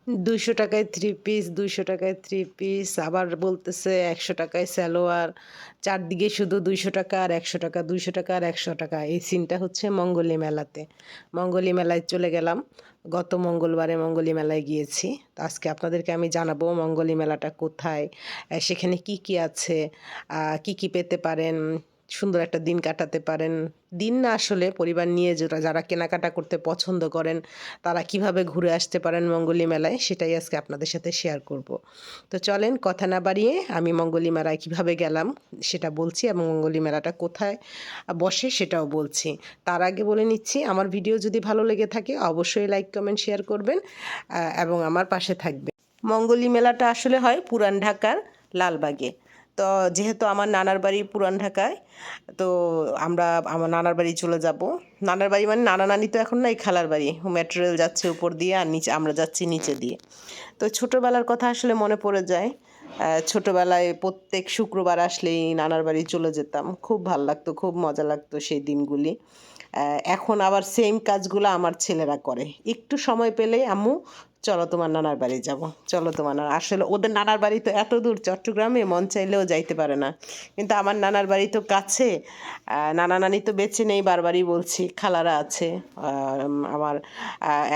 ৳২০০ three piece, ৳২০০ piece, আবার বলতেছে ৳১০০ সালোয়ার। চারদিকে শুধু ৳২০০ আর ৳১০০, ৳২০০ আর ৳১০০। এই সিনটা হচ্ছে মঙ্গলী মেলাতে। মঙ্গলী মেলায় চলে গেলাম। গত মঙ্গলবারে মঙ্গলী মেলায় গিয়েছি। তো আজকে আপনাদেরকে আমি জানাবো মঙ্গলী মেলাটা কোথায়? সেখানে কি, কি আছে? কি, কি পেতে পারেন? সুন্দর একটা দিন কাটাতে পারেন। দিন না আসলে পরিবার নিয়ে যারা কেনাকাটা করতে পছন্দ করেন, তারা কিভাবে ঘুরে আসতে পারেন মঙ্গলী মেলায় সেটাই আজকে আপনাদের সাথে শেয়ার করব। তো চলেন কথা না বাড়িয়ে আমি মঙ্গলী মেলায় কিভাবে গেলাম সেটা বলছি এবং মঙ্গলী মেলাটা কোথায় বসে সেটাও বলছি। তার আগে বলে নিচ্ছি আমার ভিডিও যদি ভালো লেগে থাকে অবশ্যই লাইক, কমেন্ট, শেয়ার করবেন এবং আমার পাশে থাকবেন। মঙ্গলী মেলাটা আসলে হয় পুরান ঢাকার লালবাগে। তো যেহেতু আমার নানার বাড়ি পুরান ঢাকায়, তো আমরা আমার নানার বাড়ি চলে যাব। নানার বাড়ি মানে নানা নানি তো এখন নাই, খালার বাড়ি। মেট্রো রেল যাচ্ছে উপর দিয়ে আর নিচে আমরা যাচ্ছি নিচে দিয়ে। তো ছোটোবেলার কথা আসলে মনে পড়ে যায়। ছোটোবেলায় প্রত্যেক শুক্রবার আসলেই নানার বাড়ি চলে যেতাম। খুব ভাল লাগতো, খুব মজা লাগতো সেই দিনগুলি। এখন আবার সেম কাজগুলো আমার ছেলেরা করে। একটু সময় পেলেই আম্মু চলো তোমার নানার বাড়ি যাব, চলো তোমার নানা, আসলে ওদের নানার বাড়ি তো এত দূর চট্টগ্রামে, মন চাইলেও যাইতে পারে না। কিন্তু আমার নানার বাড়ি তো কাছে। নানা নানি তো বেঁচে নেই, বারবারই বলছি, খালারা আছে। আমার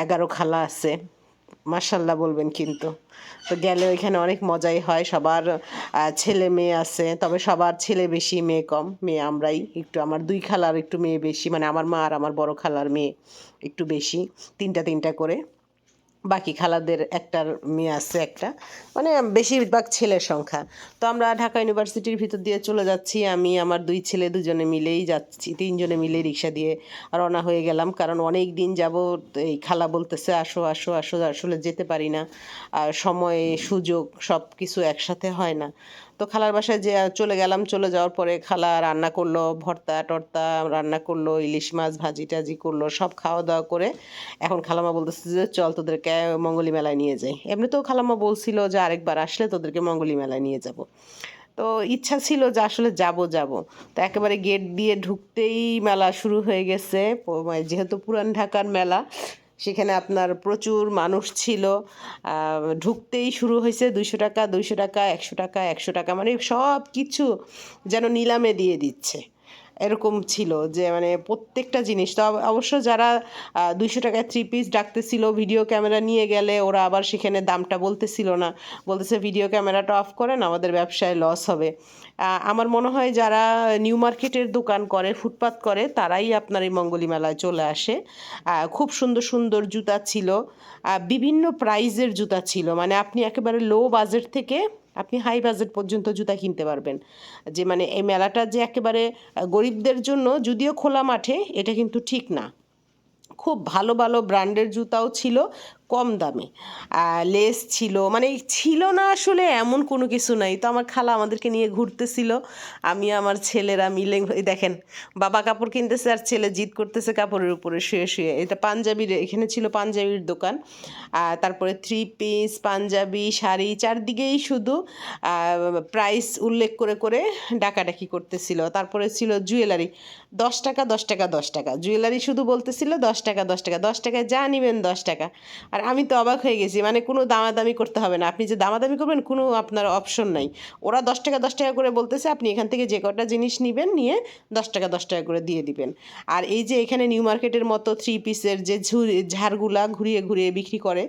11 খালা আছে, মাশাল্লাহ বলবেন কিন্তু। তো গেলে ওইখানে অনেক মজাই হয়। সবার ছেলে মেয়ে আছে, তবে সবার ছেলে বেশি মেয়ে কম। মেয়ে আমরাই একটু, আমার 2 খালার একটু মেয়ে বেশি, মানে আমার মা আর আমার বড় খালার মেয়ে একটু বেশি, 3টা করে। বাকি খালাদের একটার মেয়ে আছে একটা, মানে বেশিরভাগ ছেলের সংখ্যা। তো আমরা ঢাকা ইউনিভার্সিটির ভিতর দিয়ে চলে যাচ্ছি। আমি আমার 2 ছেলে দুজনে মিলেই যাচ্ছি, 3 জনে মিলে রিক্সা দিয়ে রওনা হয়ে গেলাম। কারণ অনেক দিন যাবৎ এই খালা বলতেছে আসো আসো আসো, আসলে যেতে পারি না। আর সময় সুযোগ সব কিছু একসাথে হয় না। তো খালার বাসায় যে চলে গেলাম, চলে যাওয়ার পরে খালা রান্না করলো, ভর্তা টর্তা রান্না করলো, ইলিশ মাছ ভাজি টাজি করলো, সব খাওয়া দাওয়া করে এখন খালাম্মা বলতেছে যে চল তোদেরকে মঙ্গলী মেলায় নিয়ে যাই। এমনিতেও খালাম্মা বলছিল যে আরেকবার আসলে তোদেরকে মঙ্গলী মেলায় নিয়ে যাব। তো ইচ্ছা ছিল যে আসলে যাব যাব। তো একেবারে গেট দিয়ে ঢুকতেই মেলা শুরু হয়ে গেছে। মানে যেহেতু পুরান ঢাকার মেলা, সেখানে আপনার প্রচুর মানুষ ছিল। ঢুকতেই শুরু হয়েছে ৳200, ৳200, ৳100, ৳100, মানে সব কিছু যেন নিলামে দিয়ে দিচ্ছে। এরকম ছিল যে মানে প্রত্যেকটা জিনিস। তো অবশ্য যারা ৳200 থ্রি পিস ডাকতেছিল, ভিডিও ক্যামেরা নিয়ে গেলে ওরা আবার সেখানে দামটা বলতেছিল না। বলতেছে ভিডিও ক্যামেরাটা অফ করেন, আমাদের ব্যবসায় লস হবে। আমার মনে হয় যারা নিউ মার্কেটের দোকান করে, ফুটপাত করে, তারাই আপনার এই মঙ্গলী মেলায় চলে আসে। খুব সুন্দর সুন্দর জুতা ছিল। বিভিন্ন প্রাইজের জুতা ছিল, মানে আপনি একেবারে লো বাজেট থেকে আপনি হাই বাজেট পর্যন্ত জুতা কিনতে পারবেন। যে মানে এই মেলাটা যে একেবারে গরিবদের জন্য, যদিও খোলা মাঠে, এটা কিন্তু ঠিক না। খুব ভালো ভালো ব্র্যান্ডের জুতাও ছিল কম দামে। লেস ছিল, মানে ছিল না আসলে এমন কোনো কিছু নাই। তো আমার খালা আমাদেরকে নিয়ে ঘুরতেছিল, আমি আমার ছেলেরা মিলে। এই দেখেন, বাবা কাপড় কিনতেছে আর ছেলে জিদ করতেছে কাপড়ের উপরে শুয়ে শুয়ে। এটা পাঞ্জাবির, এখানে ছিল পাঞ্জাবির দোকান। তারপরে থ্রি পিস, পাঞ্জাবি, শাড়ি, চারদিকেই শুধু প্রাইস উল্লেখ করে করে ডাকাডাকি করতেছিল। তারপরে ছিল জুয়েলারি, ৳10, ৳10, ৳10, জুয়েলারি শুধু বলতেছিল ৳10, ৳10, ৳10 যা নিবেন ৳10। আর আমি তো অবাক হয়ে গেছি, মানে কোনো দামাদামি করতে হবে না, আপনি যে দামাদামি করবেন কোনো আপনার অপশন নাই। ওরা ৳10, ৳10 করে বলতেছে, আপনি এখান থেকে যে কটা জিনিস নিবেন নিয়ে ৳10, ৳10 করে দিয়ে দিবেন। আর এই যে এখানে নিউ মার্কেটের মতো থ্রি পিসের যে ঝাড়গুলা ঘুরিয়ে ঘুরিয়ে বিক্রি করে,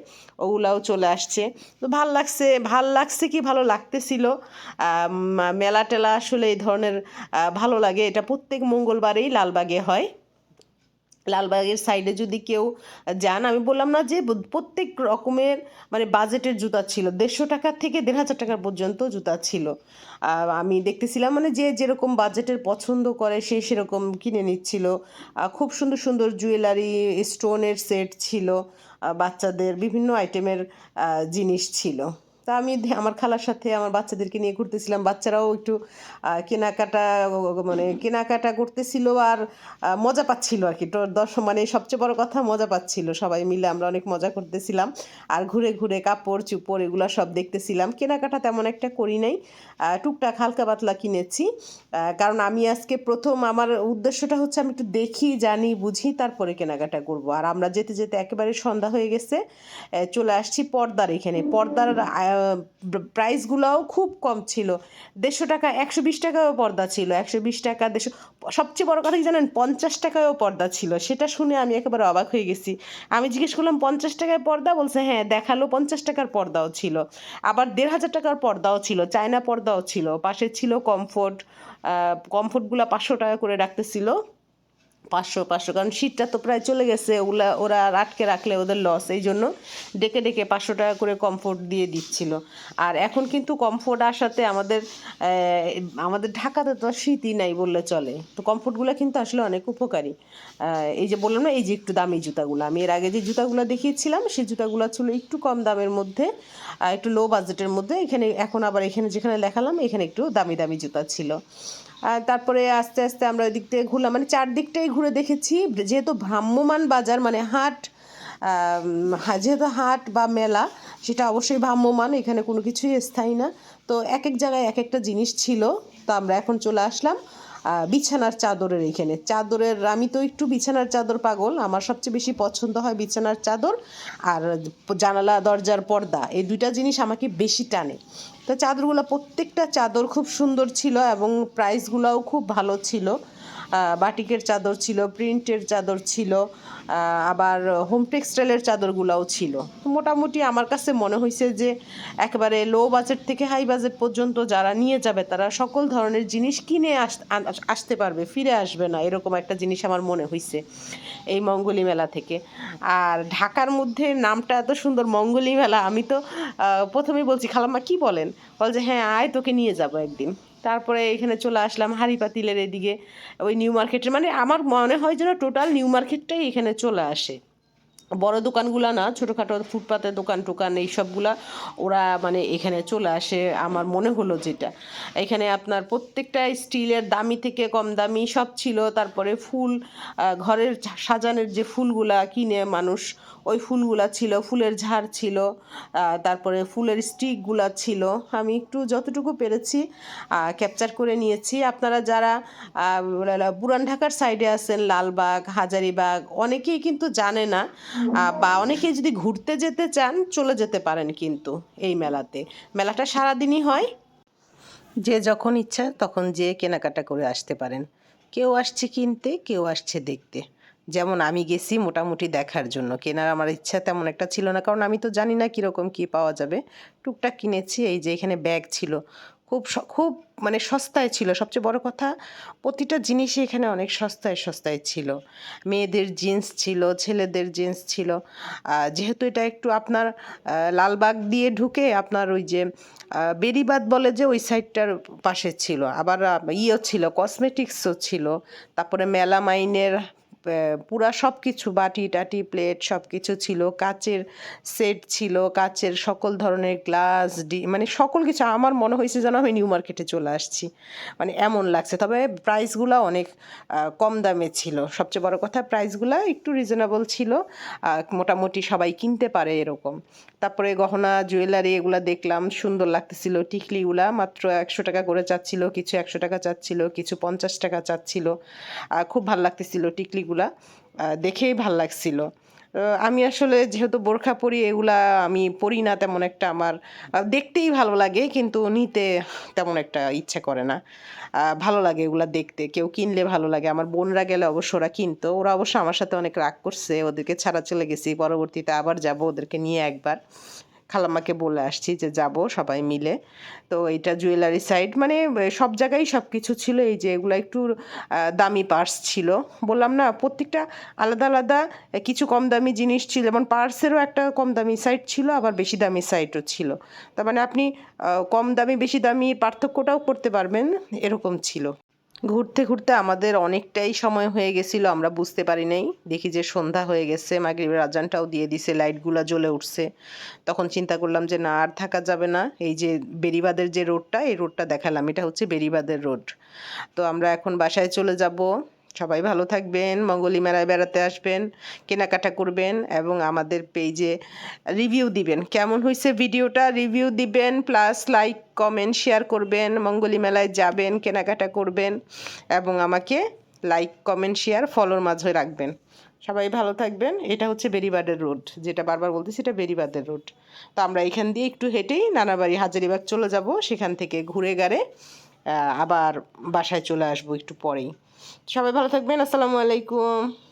ওগুলাও চলে আসছে। তো ভাল লাগছে কি ভালো লাগতেছিল। মেলা টেলা আসলে এই ধরনের ভালো লাগে। এটা প্রত্যেক মঙ্গলবারেই লালবাগে হয়। লালবাগের সাইডে যদি কেউ যান, আমি বললাম না যে প্রত্যেক রকমের মানে বাজেটের জুতা ছিল, ৳150 থেকে ৳1500 পর্যন্ত জুতা ছিল। আমি দেখতেছিলাম, মানে যে যেরকম বাজেটের পছন্দ করে সে সেরকম কিনে নিচ্ছিল। খুব সুন্দর সুন্দর জুয়েলারি, স্টোনের সেট ছিল, বাচ্চাদের বিভিন্ন আইটেমের জিনিস ছিল। তা আমি আমার খালার সাথে আমার বাচ্চাদেরকে নিয়ে ঘুরতেছিলাম, বাচ্চারাও একটু কেনাকাটা মানে কেনাকাটা করতেছিল আর মজা পাচ্ছিল আর কি। তো মানে সবচেয়ে বড় কথা মজা পাচ্ছিল, সবাই মিলে আমরা অনেক মজা করতেছিলাম আর ঘুরে ঘুরে কাপড় চুপড় এগুলো সব দেখতেছিলাম। কেনাকাটা তেমন একটা করি নাই, টুকটাক হালকা পাতলা কিনেছি, কারণ আমি আজকে প্রথম, আমার উদ্দেশ্যটা হচ্ছে আমি একটু দেখি জানি বুঝি তারপরে কেনাকাটা করব। আর আমরা যেতে যেতে একেবারে সন্ধ্যা হয়ে গেছে, চলে আসছি পর্দার এখানে। পর্দার প্রাইসগুলোও খুব কম ছিল, 150 টাকা 120 টাকাও পর্দা ছিল, 120 টাকা 150। সবচেয়ে বড় কথা কি জানেন, 50 টাকায়ও পর্দা ছিল। সেটা শুনে আমি একেবারে অবাক হয়ে গেছি। আমি জিজ্ঞেস করলাম 50 টাকায় পর্দা, বলছে হ্যাঁ দেখালো 50 টাকার পর্দাও ছিল, আবার 1500 টাকার পর্দাও ছিল, চায়না পর্দাও ছিল, পাশে ছিল কমফোর্ট। কমফোর্টগুলো 500 টাকা করে রাখতেছিল, 500 500, কারণ শীতটা তো প্রায় চলে গেছে, ওরা আর আটকে রাখলে ওদের লস, এই জন্য ডেকে ডেকে 500 টাকা করে কমফোর্ট দিয়ে দিচ্ছিল। আর এখন কিন্তু কমফোর্ট আসাতে আমাদের ঢাকাতে তো শীতই নাই বললে চলে, তো কমফোর্টগুলো কিন্তু আসলে অনেক উপকারী। এই যে বললাম না, এই যে একটু দামি জুতাগুলো, আমি এর আগে যে জুতাগুলো দেখিয়েছিলাম সেই জুতাগুলো ছিল একটু কম দামের মধ্যে, একটু লো বাজেটের মধ্যে। এখানে এখন আবার এখানে যেখানে দেখালাম এখানে একটু দামি দামি জুতা ছিল। আর তারপরে আস্তে আস্তে আমরা ওই দিক থেকে ঘুরলাম, মানে চারদিকটাই ঘুরে দেখেছি। যেহেতু ভ্রাম্যমাণ বাজার মানে হাট, যেহেতু হাট বা মেলা, সেটা অবশ্যই ভ্রাম্যমাণ, এখানে কোনো কিছুই স্থায়ী না। তো এক এক জায়গায় এক একটা জিনিস ছিল। তো আমরা এখন চলে আসলাম বিছানার চাদরের এখানে। চাদরের, আমি তো একটু বিছানার চাদর পাগল, আমার সবচেয়ে বেশি পছন্দ হয় বিছানার চাদর আর জানালা দরজার পর্দা, এই দুইটা জিনিস আমাকে বেশি টানে। তো চাদরগুলো, প্রত্যেকটা চাদর খুব সুন্দর ছিল এবং প্রাইসগুলোও খুব ভালো ছিল। বাটিকের চাদর ছিল, প্রিন্টের চাদর ছিল, আবার হোম টেক্সটাইলের চাদরগুলোও ছিল। মোটামুটি আমার কাছে মনে হয়েছে যে একেবারে লো বাজেট থেকে হাই বাজেট পর্যন্ত যারা নিয়ে যাবে তারা সকল ধরনের জিনিস কিনে আসতে পারবে, ফিরে আসবে না, এরকম একটা জিনিস আমার মনে হয়েছে এই মঙ্গলী মেলা থেকে। আর ঢাকার মধ্যে নামটা এত সুন্দর, মঙ্গলী মেলা, আমি তো প্রথমেই বলছি খালাম্মা কি বলেন, বল যে হ্যাঁ আয় তোকে নিয়ে যাবো একদিন। তারপরে এখানে চলে আসলাম হাড়ি পাতিলের এদিকে, ওই নিউ মার্কেটের, মানে আমার মনে হয় যেন টোটাল নিউ মার্কেটটাই এখানে চলে আসে। বড় দোকানগুলো না, ছোটোখাটো ফুটপাতের দোকান টোকান এইসবগুলা ওরা মানে এখানে চলে আসে আমার মনে হলো যেটা। এখানে আপনার প্রত্যেকটা স্টিলের দামি থেকে কম দামি সব ছিল। তারপরে ফুল, ঘরের সাজানোর যে ফুলগুলা কিনে মানুষ, ওই ফুলগুলা ছিল, ফুলের ঝাড় ছিল, তারপরে ফুলের স্টিকগুলা ছিল। আমি একটু যতটুকু পেরেছি ক্যাপচার করে নিয়েছি। আপনারা যারা পুরান ঢাকার সাইডে আছেন, লালবাগ হাজারীবাগ, অনেকেই কিন্তু জানে না, বা অনেকেই যদি ঘুরতে যেতে চান চলে যেতে পারেন কিন্তু এই মেলাতে। মেলাটা সারাদিনই হয়, যে যখন ইচ্ছা তখন যেয়ে কেনাকাটা করে আসতে পারেন। কেউ আসছে কিনতে, কেউ আসছে দেখতে। যেমন আমি গেছি মোটামুটি দেখার জন্য, কেনার আমার ইচ্ছা তেমন একটা ছিল না, কারণ আমি তো জানি না কীরকম কী পাওয়া যাবে। টুকটাক কিনেছি। এই যে এখানে ব্যাগ ছিল, খুব মানে সস্তায় ছিল। সবচেয়ে বড় কথা, প্রতিটা জিনিসই এখানে অনেক সস্তায় সস্তায় ছিল। মেয়েদের জিন্স ছিল, ছেলেদের জিন্স ছিল। যেহেতু এটা একটু আপনার লালবাগ দিয়ে ঢুকে আপনার ওই যে বেড়িবাঁধ বলে যে ওই সাইডটার পাশে ছিল। আবার ইয়েও ছিল, কসমেটিক্সও ছিল। তারপরে মেলামাইনের পুরা সব কিছু, বাটি টাটি প্লেট সব কিছু ছিল, কাচের সেট ছিল, কাচের সকল ধরনের গ্লাস মানে সকল কিছু। আমার মনে হয়েছে যেন আমি নিউ মার্কেটে চলে আসছি, মানে এমন লাগছে। তবে প্রাইসগুলো অনেক কম দামে ছিল। সবচেয়ে বড় কথা প্রাইসগুলো একটু রিজনেবল ছিল, মোটামুটি সবাই কিনতে পারে এরকম। তারপরে গহনা জুয়েলারি এগুলা দেখলাম, সুন্দর লাগতেছিল। টিকলিগুলা মাত্র 100 টাকা করে চাচ্ছিল, কিছু 100 টাকা চাচ্ছিল, কিছু 50 টাকা চাচ্ছিল। খুব ভাল লাগতেছিল টিকলিগুলা, দেখেই ভাল লাগছিল। আমি আসলে যেহেতু বোরখা পরি, এগুলা আমি পরি না তেমন একটা, আমার দেখতেই ভালো লাগে কিন্তু নিতে তেমন একটা ইচ্ছে করে না। ভালো লাগে এগুলা দেখতে, কেউ কিনলে ভালো লাগে। আমার বোনরা গেলে অবশ্য ওরা কিনতো, ওরা অবশ্য আমার সাথে অনেক রাগ করছে, ওদেরকে ছাড়া চলে গেছি। পরবর্তীতে আবার যাব ওদেরকে নিয়ে একবার, খালাম্মাকে বলে আসছি যে যাব সবাই মিলে। তো এইটা জুয়েলারি সাইড, মানে সব জায়গায় সব কিছু ছিল। এই যে এগুলো একটু দামি পার্স ছিল, বললাম না প্রত্যেকটা আলাদা আলাদা কিছু কম দামি জিনিস ছিল। যেমন পার্সেরও একটা কম দামি সাইড ছিল, আবার বেশি দামি সাইডও ছিল। তার মানে আপনি কম দামি বেশি দামি পার্থক্যটাও করতে পারবেন, এরকম ছিল। ঘুরতে ঘুরতে আমাদের অনেকটাই সময় হয়ে গেছিল, আমরা বুঝতে পারি নাই। দেখি যে সন্ধ্যা হয়ে গেছে, মাগরিবের আজানটাও দিয়ে দিছে, লাইটগুলা জ্বলে উঠছে। তখন চিন্তা করলাম যে না আর থাকা যাবে না। এই যে বেড়িবাঁধের যে রোডটা, এই রোডটা দেখালাম, এটা হচ্ছে বেড়িবাঁধের রোড। তো আমরা এখন বাসায় চলে যাব। সবাই ভালো থাকবেন, মঙ্গলী মেলায় বেড়াতে আসবেন, কেনাকাটা করবেন এবং আমাদের পেজে রিভিউ দিবেন। কেমন হয়েছে ভিডিওটা রিভিউ দিবেন, প্লাস লাইক কমেন্ট শেয়ার করবেন। মঙ্গলী মেলায় যাবেন, কেনাকাটা করবেন এবং আমাকে লাইক কমেন্ট শেয়ার ফলোর মাঝে রাখবেন। সবাই ভালো থাকবেন। এটা হচ্ছে বেড়িবাঁধের রোড, যেটা বারবার বলতেছি, এটা বেড়িবাঁধের রোড। তো আমরা এখান দিয়ে একটু হেঁটেই নানাবাড়ি হাজারীবাগ চলে যাব, সেখান থেকে ঘুরে গাড়ে আবার বাসায় চলে আসবো একটু পরেই। সবাই ভালো থাকবেন। আসসালামু আলাইকুম।